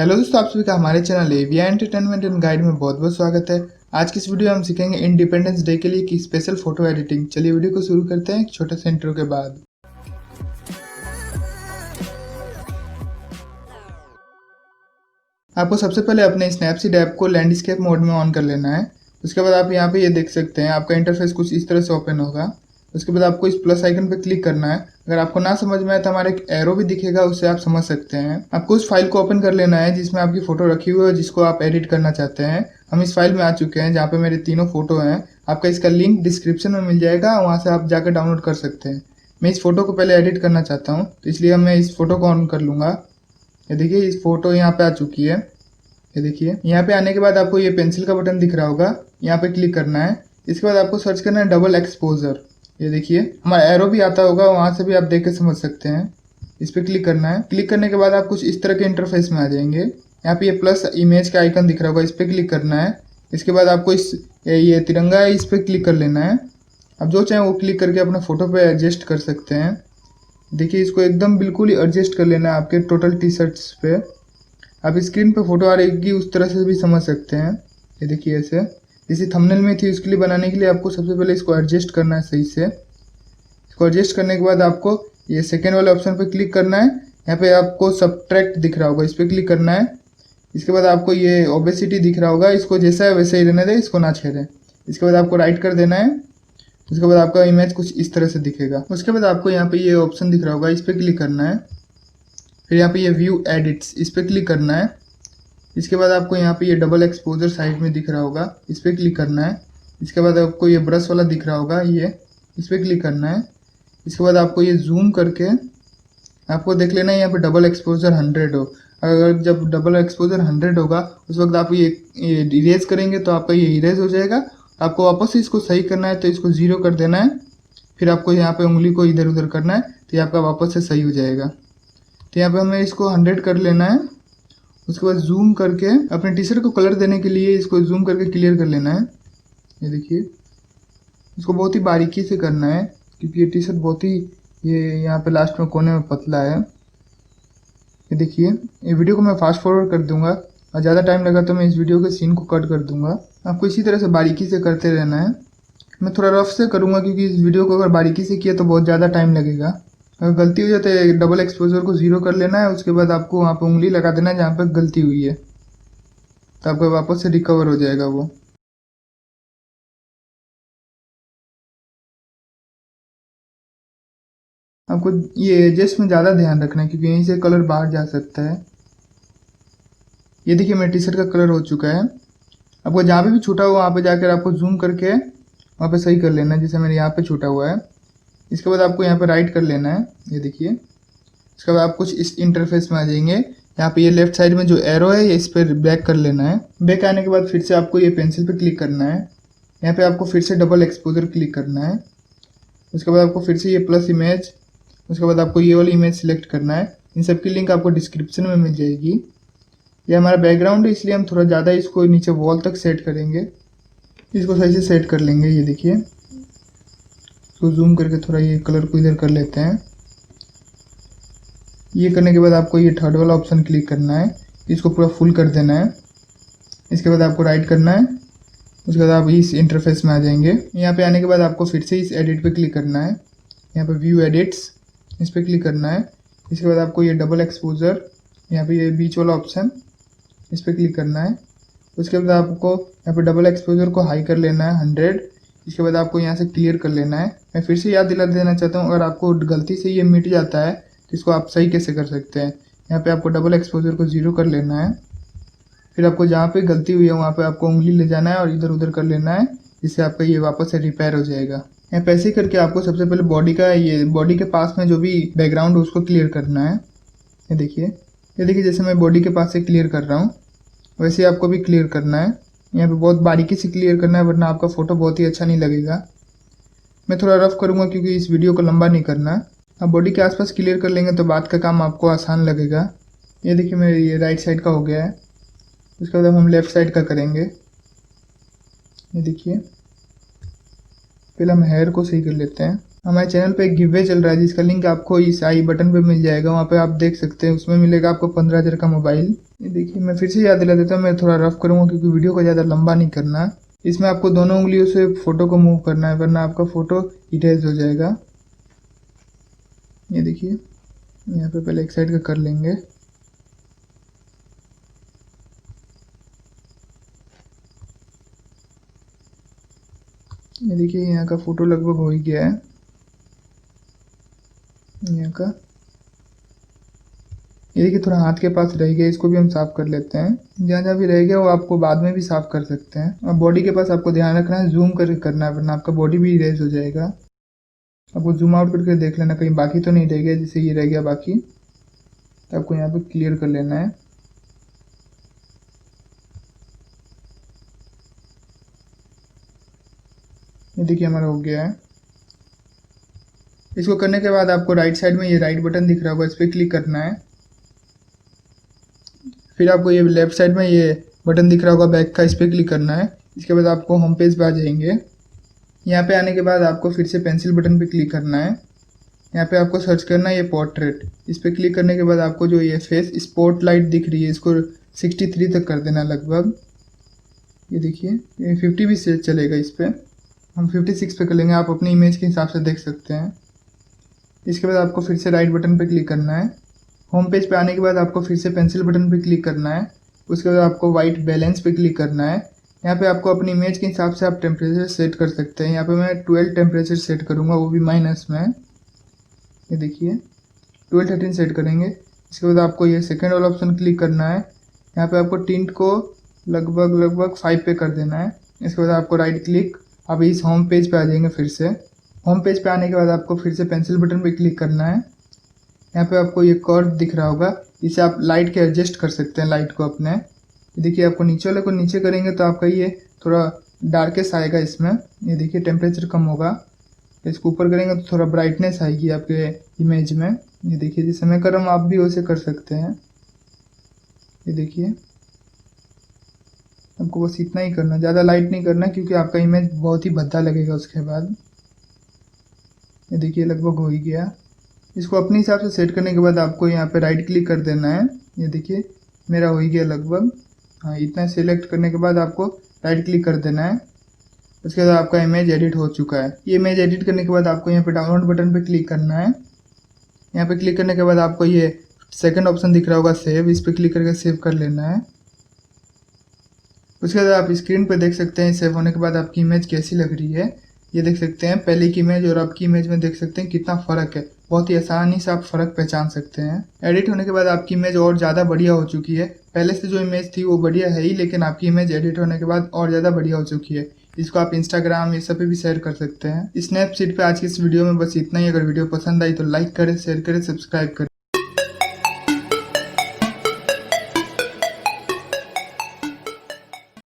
Hello दोस्तों, आप सभी का हमारे चैनल एविया एंटरटेनमेंट एंड गाइड में बहुत बहुत स्वागत है। आज की इस वीडियो में हम सीखेंगे इंडिपेंडेंस डे के लिए की स्पेशल फोटो एडिटिंग। चलिए वीडियो को शुरू करते हैं एक छोटे से इंट्रो के बाद। आपको सबसे पहले अपने स्नैपसीड ऐप को लैंडस्केप मोड में ऑन कर लेना है। उसके बाद आप यहाँ पे ये देख सकते हैं, आपका इंटरफेस कुछ इस तरह से ओपन होगा। उसके बाद आपको इस प्लस आइकन पे क्लिक करना है। अगर आपको ना समझ में आए तो हमारा एक एरो भी दिखेगा, उससे आप समझ सकते हैं। आपको उस फाइल को ओपन कर लेना है जिसमें आपकी फोटो रखी हुई है, जिसको आप एडिट करना चाहते हैं। हम इस फाइल में आ चुके हैं जहाँ पे मेरे तीनों फोटो हैं। आपका इसका लिंक डिस्क्रिप्शन में मिल जाएगा, वहाँ से आप जाकर डाउनलोड कर सकते हैं। मैं इस फोटो को पहले एडिट करना चाहता हूँ, तो इसलिए मैं इस फोटो को ऑन कर लूँगा। ये देखिए, इस फोटो यहाँ पे आ चुकी है। ये देखिए, यहाँ पे आने के बाद आपको ये पेंसिल का बटन दिख रहा होगा, यहाँ पे क्लिक करना है। इसके बाद आपको सर्च करना है डबल एक्सपोजर। ये देखिए, हमारा एरो भी आता होगा, वहाँ से भी आप देख के समझ सकते हैं। इस पर क्लिक करना है। क्लिक करने के बाद आप कुछ इस तरह के इंटरफेस में आ जाएंगे। यहाँ पे ये प्लस इमेज का आइकन दिख रहा होगा, इस पर क्लिक करना है। इसके बाद आपको ये तिरंगा है, इस पर क्लिक कर लेना है। आप जो चाहें वो क्लिक करके अपने फोटो पे एडजस्ट कर सकते हैं। देखिए, इसको एकदम बिल्कुल ही एडजस्ट कर लेना है आपके टोटल टी शर्ट्स पे। आप स्क्रीन पे फोटो आ रहेगी उस तरह से भी समझ सकते हैं। ये देखिए, ऐसे जैसे थंबनेल में थी, उसके लिए बनाने के लिए आपको सबसे पहले इसको एडजस्ट करना है सही से। इसको एडजस्ट करने के बाद आपको ये सेकेंड वाले ऑप्शन पे क्लिक करना है। यहाँ पे आपको सबट्रैक्ट दिख रहा होगा, इस पर क्लिक करना है। इसके बाद आपको ये ओबेसिटी दिख रहा होगा, इसको जैसा है वैसे ही रहने दें, इसको ना छेड़ें। इसके बाद आपको राइट कर देना है। उसके बाद आपका इमेज कुछ इस तरह से दिखेगा। उसके बाद आपको यहाँ पे ये ऑप्शन दिख रहा होगा, इस पर क्लिक करना है। फिर यहाँ पे ये व्यू एडिट्स, इस पर क्लिक करना है। इसके बाद आपको यहाँ पे ये डबल एक्सपोजर साइड में दिख रहा होगा, इस पर क्लिक करना है। इसके बाद आपको ये ब्रश वाला दिख रहा होगा, ये इस पर क्लिक करना है। इसके बाद आपको ये जूम करके आपको देख लेना है यहाँ पे डबल एक्सपोजर 100 हो। अगर जब डबल एक्सपोजर 100 होगा उस वक्त आप ये इरेज करेंगे तो आपका ये इरेज हो जाएगा। आपको वापस से इसको सही करना है तो इसको 0 कर देना है। फिर आपको यहाँ पे उंगली को इधर उधर करना है तो ये आपका वापस से सही हो जाएगा। तो यहाँ पे हमें इसको 100 कर लेना है। उसके बाद जूम करके अपने टी शर्ट को कलर देने के लिए इसको जूम करके क्लियर कर लेना है। ये देखिए, इसको बहुत ही बारीकी से करना है क्योंकि ये टी शर्ट बहुत ही ये यहाँ पे लास्ट में कोने में पतला है। ये देखिए, ये वीडियो को मैं फास्ट फॉरवर्ड कर दूंगा और ज़्यादा टाइम लगा तो मैं इस वीडियो के सीन को कट कर दूंगा। आपको इसी तरह से बारीकी से करते रहना है। मैं थोड़ा रफ से करूँगा क्योंकि इस वीडियो को अगर बारीकी से किया तो बहुत ज़्यादा टाइम लगेगा। अगर गलती हो जाए तो डबल एक्सपोजर को 0 कर लेना है। उसके बाद आपको वहाँ पर उंगली लगा देना है जहाँ पर गलती हुई है, तो आपको वापस से रिकवर हो जाएगा वो। आपको ये एजेस में ज़्यादा ध्यान रखना है क्योंकि यहीं से कलर बाहर जा सकता है। ये देखिए, मेरे टी शर्ट का कलर हो चुका है। आपको जहाँ पे भी छूटा हुआ वहाँ पे जाकर आपको जूम करके वहाँ पे सही कर लेना है, जैसे मेरे यहाँ पे छूटा हुआ है। इसके बाद आपको यहाँ पे राइट कर लेना है। ये देखिए, इसके बाद आप कुछ इस इंटरफेस में आ जाएंगे। यहाँ पे ये लेफ्ट साइड में जो एरो है, ये इस पर बैक कर लेना है। बैक आने के बाद फिर से आपको ये पेंसिल पे क्लिक करना है। यहाँ पे आपको फिर से डबल एक्सपोजर क्लिक करना है। उसके बाद आपको फिर से ये प्लस इमेज, उसके बाद आपको ये वाली इमेज सिलेक्ट करना है। इन सब की लिंक आपको डिस्क्रिप्शन में मिल जाएगी। ये हमारा बैकग्राउंड है, इसलिए हम थोड़ा ज़्यादा इसको नीचे वॉल तक सेट करेंगे। इसको सही से सेट कर लेंगे। ये देखिए, इसको जूम करके थोड़ा ये कलर को इधर कर लेते हैं। ये करने के बाद आपको ये थर्ड वाला ऑप्शन क्लिक करना है, इसको पूरा फुल कर देना है। इसके बाद आपको राइट करना है। उसके बाद आप इस इंटरफेस में आ जाएंगे। यहाँ पे आने के बाद आपको फिर से इस एडिट पे क्लिक करना है। यहाँ पे व्यू एडिट्स, इस पर क्लिक करना है। इसके बाद आपको ये डबल एक्सपोजर, यहाँ पे ये बीच वाला ऑप्शन, इस पर क्लिक करना है। उसके बाद आपको यहाँ पे डबल एक्सपोजर को हाई कर लेना है 100। इसके बाद आपको यहाँ से क्लियर कर लेना है। मैं फिर से याद दिला देना चाहता हूँ, अगर आपको गलती से ये मिट जाता है तो इसको आप सही कैसे कर सकते हैं। यहाँ पे आपको डबल एक्सपोजर को 0 कर लेना है। फिर आपको जहाँ पे गलती हुई है वहाँ पे आपको उंगली ले जाना है और इधर उधर कर लेना है, जिससे आपका ये वापस से रिपेयर हो जाएगा। यहाँ पे ऐसे ही करके आपको सबसे पहले बॉडी के पास में जो भी बैकग्राउंड है उसको क्लियर करना है। ये देखिए, जैसे मैं बॉडी के पास से क्लियर कर रहा हूँ वैसे आपको भी क्लियर करना है। यहाँ पे बहुत बारीकी से क्लियर करना है, वरना आपका फ़ोटो बहुत ही अच्छा नहीं लगेगा। मैं थोड़ा रफ करूँगा क्योंकि इस वीडियो को लंबा नहीं करना है। आप बॉडी के आसपास क्लियर कर लेंगे तो बाद का काम आपको आसान लगेगा। ये देखिए, मेरे ये राइट साइड का हो गया है। उसके बाद हम लेफ़्ट साइड का करेंगे। ये देखिए, पहले हम हेयर को सही कर लेते हैं। हमारे चैनल पे एक गिव अवे चल रहा है जिसका लिंक आपको इस आई बटन पे मिल जाएगा, वहाँ पे आप देख सकते हैं। उसमें मिलेगा आपको 15,000 का मोबाइल। ये देखिए मैं फिर से याद दिला देता हूँ, मैं थोड़ा रफ करूँगा क्योंकि वीडियो को ज़्यादा लंबा नहीं करना है। इसमें आपको दोनों उंगलियों से फ़ोटो को मूव करना है वरना आपका फ़ोटो इरेज हो जाएगा। ये देखिए यहाँ पे पहले एक साइड का कर लेंगे। ये देखिए यहाँ का फ़ोटो लगभग हो ही गया है। यहाँ का ये देखिए थोड़ा हाथ के पास रह गया, इसको भी हम साफ़ कर लेते हैं। जहाँ जहाँ भी रह गया वो आपको बाद में भी साफ़ कर सकते हैं। और बॉडी के पास आपको ध्यान रखना है, जूम करके करना है वरना आपका बॉडी भी इरेज हो जाएगा। आपको जूम आउट करके देख लेना कहीं बाकी तो नहीं रह गया, जैसे ये रह गया बाकी, तो आपको यहाँ पे क्लियर कर लेना है। ये देखिए हमारा हो गया है। इसको करने के बाद आपको राइट साइड में ये राइट बटन दिख रहा होगा, इस पर क्लिक करना है। फिर आपको ये लेफ्ट साइड में ये बटन दिख रहा होगा बैक का, इस पर क्लिक करना है। इसके बाद आपको होम पेज पे आ जाएंगे। यहाँ पे आने के बाद आपको फिर से पेंसिल बटन पे क्लिक करना है। यहाँ पे आपको सर्च करना है ये पोर्ट्रेट, इस पर क्लिक करने के बाद आपको जो ये फेस स्पॉटलाइट दिख रही है इसको 63 तक कर देना लगभग। ये देखिए ये 50 भी से चलेगा, इस पर हम 56 पे कर लेंगे, आप अपनी इमेज के हिसाब से देख सकते हैं। इसके बाद आपको फिर से राइट बटन पे क्लिक करना है। होम पेज पे आने के बाद आपको फिर से पेंसिल बटन पे क्लिक करना है। उसके बाद आपको वाइट बैलेंस पे क्लिक करना है। यहाँ पे आपको अपनी इमेज के हिसाब से आप टेम्परेचर सेट कर सकते हैं। यहाँ पे मैं 12 टेम्परेचर सेट करूँगा, वो भी माइनस में। ये देखिए 12-13 सेट करेंगे। इसके बाद आपको ये सेकेंड वाला ऑप्शन क्लिक करना है। यहाँ पे आपको टिंट को लगभग 5 पे कर देना है। इसके बाद आपको राइट क्लिक, अब इस होम पेज पे आ जाएंगे। फिर से होम पेज पे आने के बाद आपको फिर से पेंसिल बटन पे क्लिक करना है। यहाँ पे आपको ये कर्व दिख रहा होगा, इसे आप लाइट के एडजस्ट कर सकते हैं लाइट को अपने। ये देखिए आपको नीचे वाले को नीचे करेंगे तो आपका ये थोड़ा डार्केस्ट आएगा इसमें। ये देखिए टेम्परेचर कम होगा। इसको ऊपर करेंगे तो थोड़ा ब्राइटनेस आएगी आपके इमेज में। ये देखिए जैसे मैं कर रहा हूँ आप भी वैसे कर सकते हैं। ये देखिए आपको बस इतना ही करना, ज़्यादा लाइट नहीं करना क्योंकि आपका इमेज बहुत ही भद्दा लगेगा उसके बाद। ये देखिए लगभग हो ही गया। इसको अपने हिसाब से सेट करने के बाद आपको यहाँ पे राइट क्लिक कर देना है। ये देखिए मेरा हो ही गया लगभग। हाँ इतना सेलेक्ट करने के बाद आपको राइट क्लिक कर देना है। उसके बाद आपका इमेज एडिट हो चुका है। ये इमेज एडिट करने के बाद आपको यहाँ पे डाउनलोड बटन पे क्लिक करना है। यहाँ पे क्लिक करने के बाद आपको ये सेकंड ऑप्शन दिख रहा होगा सेव, इस पर क्लिक करके सेव कर लेना है। उसके बाद आप स्क्रीन पे देख सकते हैं सेव होने के बाद आपकी इमेज कैसी लग रही है। ये देख सकते हैं पहले की इमेज और अब की इमेज में देख सकते हैं कितना फ़र्क है। बहुत ही आसानी से आप फ़र्क पहचान सकते हैं। एडिट होने के बाद आपकी इमेज और ज़्यादा बढ़िया हो चुकी है। पहले से जो इमेज थी वो बढ़िया है ही, लेकिन आपकी इमेज एडिट होने के बाद और ज़्यादा बढ़िया हो चुकी है। इसको आप इंस्टाग्राम ये सब पे भी शेयर कर सकते हैं। स्नैपचैट पे आज की इस वीडियो में बस इतना ही। अगर वीडियो पसंद आई तो लाइक करें, शेयर करें, सब्सक्राइब करें।